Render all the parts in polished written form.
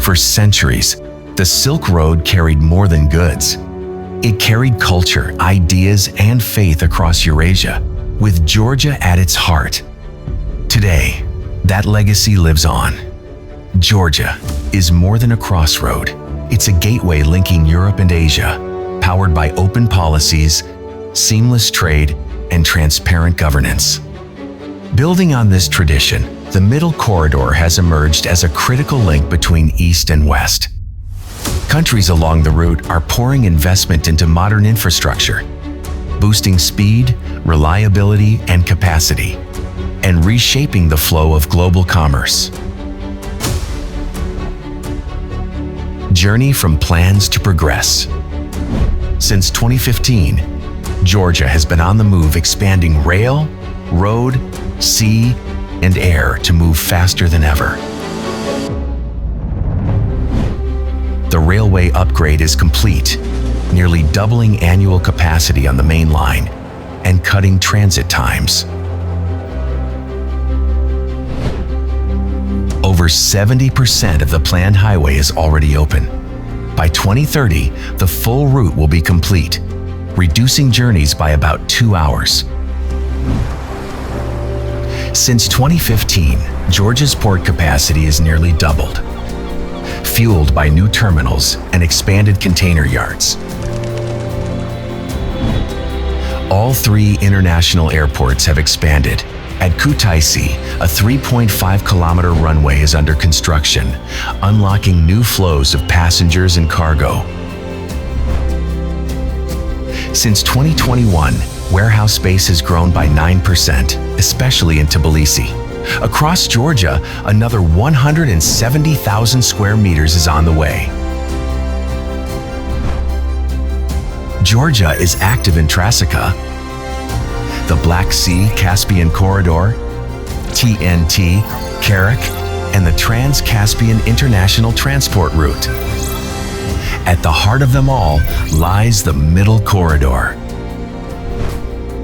For centuries, the Silk Road carried more than goods. It carried culture, ideas, and faith across Eurasia, with Georgia at its heart. Today, that legacy lives on. Georgia is more than a crossroad. It's a gateway linking Europe and Asia, powered by open policies, seamless trade, and transparent governance. Building on this tradition, the Middle Corridor has emerged as a critical link between East and West. Countries along the route are pouring investment into modern infrastructure, boosting speed, reliability, and capacity, and reshaping the flow of global commerce. Journey from plans to progress. Since 2015, Georgia has been on the move, expanding rail, road, sea, and air to move faster than ever. The railway upgrade is complete, nearly doubling annual capacity on the main line and cutting transit times. Over 70% of the planned highway is already open. By 2030, the full route will be complete, reducing journeys by about 2 hours. Since 2015, Georgia's port capacity has nearly doubled, fueled by new terminals and expanded container yards. All 3 international airports have expanded. At Kutaisi, a 3.5-kilometer runway is under construction, unlocking new flows of passengers and cargo. Since 2021, warehouse space has grown by 9%, especially in Tbilisi. Across Georgia, another 170,000 square meters is on the way. Georgia is active in Trasica, the Black Sea-Caspian Corridor, TNT, Karach, and the Trans-Caspian International Transport Route. At the heart of them all lies the Middle Corridor.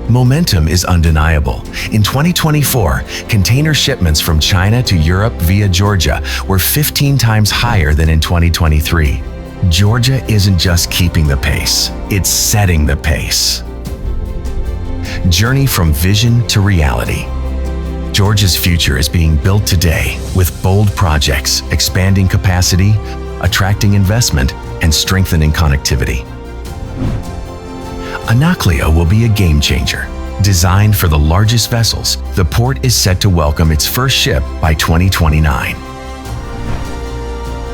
Momentum is undeniable. In 2024, container shipments from China to Europe via Georgia were 15 times higher than in 2023. Georgia isn't just keeping the pace, it's setting the pace. Journey from vision to reality. Georgia's future is being built today with bold projects, expanding capacity, attracting investment, and strengthening connectivity. Anaklia will be a game changer. Designed for the largest vessels, the port is set to welcome its first ship by 2029.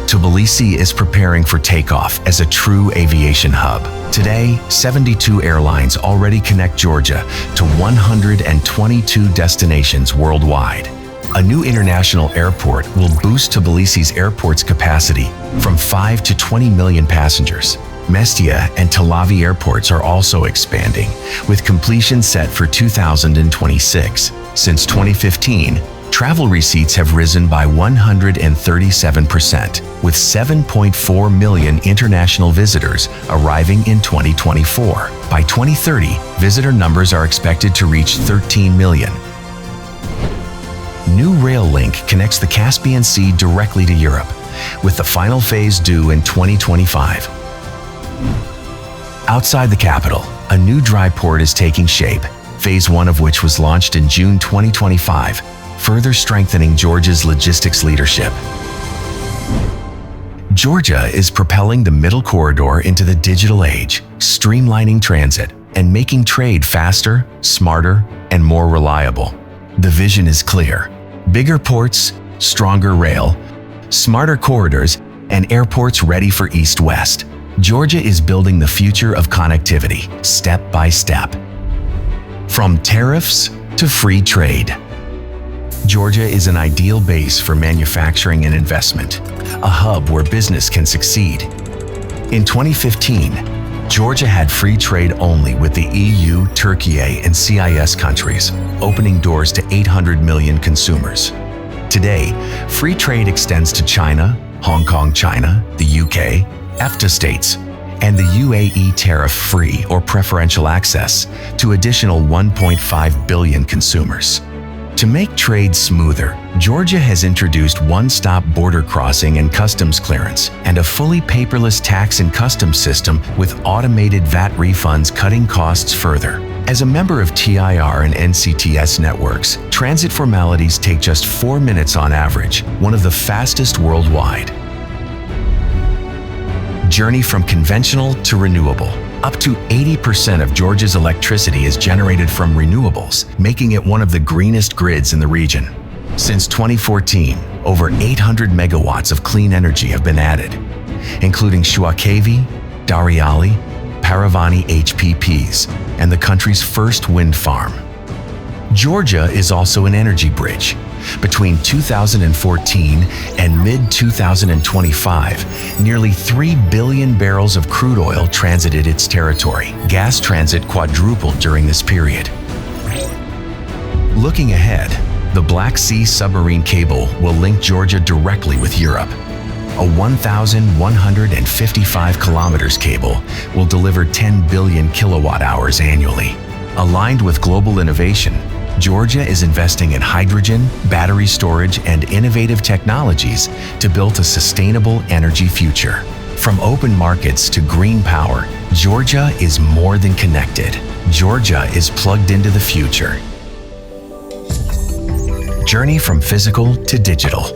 Tbilisi is preparing for takeoff as a true aviation hub. Today, 72 airlines already connect Georgia to 122 destinations worldwide. A new international airport will boost Tbilisi's airport's capacity from 5 to 20 million passengers. Mestia and Tel Aviv airports are also expanding, with completion set for 2026. Since 2015, travel receipts have risen by 137%, with 7.4 million international visitors arriving in 2024. By 2030, visitor numbers are expected to reach 13 million. New rail link connects the Caspian Sea directly to Europe, with the final phase due in 2025. Outside the capital, a new dry port is taking shape, phase 1 of which was launched in June 2025, further strengthening Georgia's logistics leadership. Georgia is propelling the Middle Corridor into the digital age, streamlining transit and making trade faster, smarter, and more reliable. The vision is clear: bigger ports, stronger rail, smarter corridors, and airports ready for East-West. Georgia is building the future of connectivity, step by step. From tariffs to free trade, Georgia is an ideal base for manufacturing and investment, a hub where business can succeed. In 2015, Georgia had free trade only with the EU, Turkey, and CIS countries, opening doors to 800 million consumers. Today, free trade extends to China, Hong Kong, China, the UK, EFTA states, and the UAE tariff-free or preferential access to additional 1.5 billion consumers. To make trade smoother, Georgia has introduced one-stop border crossing and customs clearance and a fully paperless tax and customs system with automated VAT refunds, cutting costs further. As a member of TIR and NCTS networks, transit formalities take just 4 minutes on average, one of the fastest worldwide. Journey from conventional to renewable. Up to 80% of Georgia's electricity is generated from renewables, making it one of the greenest grids in the region. Since 2014, over 800 megawatts of clean energy have been added, including Shuakevi, Dariali, Paravani HPPs, and the country's first wind farm. Georgia is also an energy bridge. Between 2014 and mid-2025, nearly 3 billion barrels of crude oil transited its territory. Gas transit quadrupled during this period. Looking ahead, the Black Sea submarine cable will link Georgia directly with Europe. A 1,155 kilometers cable will deliver 10 billion kilowatt hours annually. Aligned with global innovation, Georgia is investing in hydrogen, battery storage, and innovative technologies to build a sustainable energy future. From open markets to green power, Georgia is more than connected. Georgia is plugged into the future. Journey from physical to digital.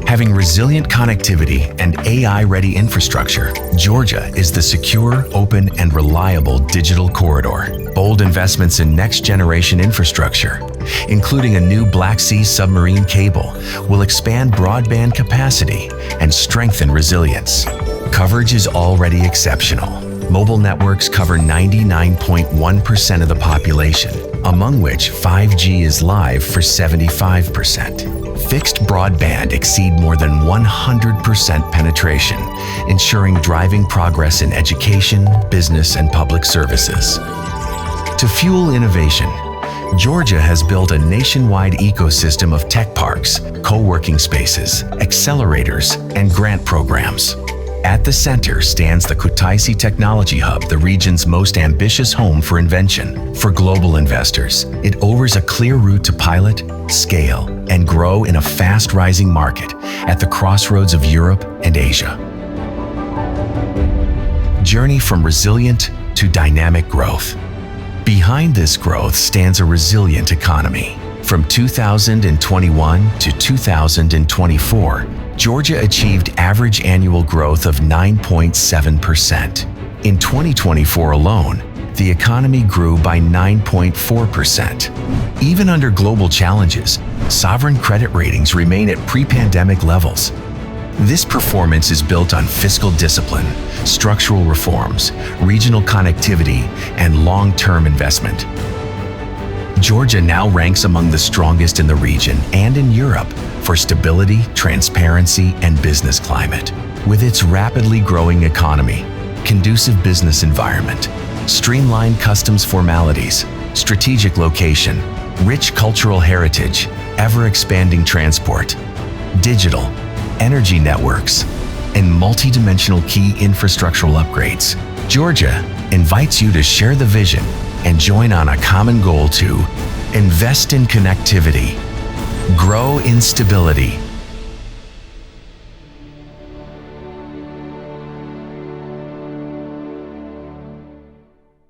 Having resilient connectivity and AI-ready infrastructure, Georgia is the secure, open, and reliable digital corridor. Bold investments in next-generation infrastructure, including a new Black Sea submarine cable, will expand broadband capacity and strengthen resilience. Coverage is already exceptional. Mobile networks cover 99.1% of the population, among which 5G is live for 75%. Fixed broadband exceed more than 100% penetration, ensuring driving progress in education, business, and public services. To fuel innovation, Georgia has built a nationwide ecosystem of tech parks, co-working spaces, accelerators, and grant programs. At the center stands the Kutaisi Technology Hub, the region's most ambitious home for invention. For global investors, it offers a clear route to pilot, scale, and grow in a fast-rising market at the crossroads of Europe and Asia. Journey from resilient to dynamic growth. Behind this growth stands a resilient economy. From 2021 to 2024, Georgia achieved average annual growth of 9.7%. In 2024 alone, the economy grew by 9.4%. Even under global challenges, sovereign credit ratings remain at pre-pandemic levels. This performance is built on fiscal discipline, structural reforms, regional connectivity, and long-term investment. Georgia now ranks among the strongest in the region and in Europe for stability, transparency, and business climate. With its rapidly growing economy, conducive business environment, streamlined customs formalities, strategic location, rich cultural heritage, ever-expanding transport, digital, energy networks, and multidimensional key infrastructural upgrades, Georgia invites you to share the vision and join on a common goal to invest in connectivity, grow in stability,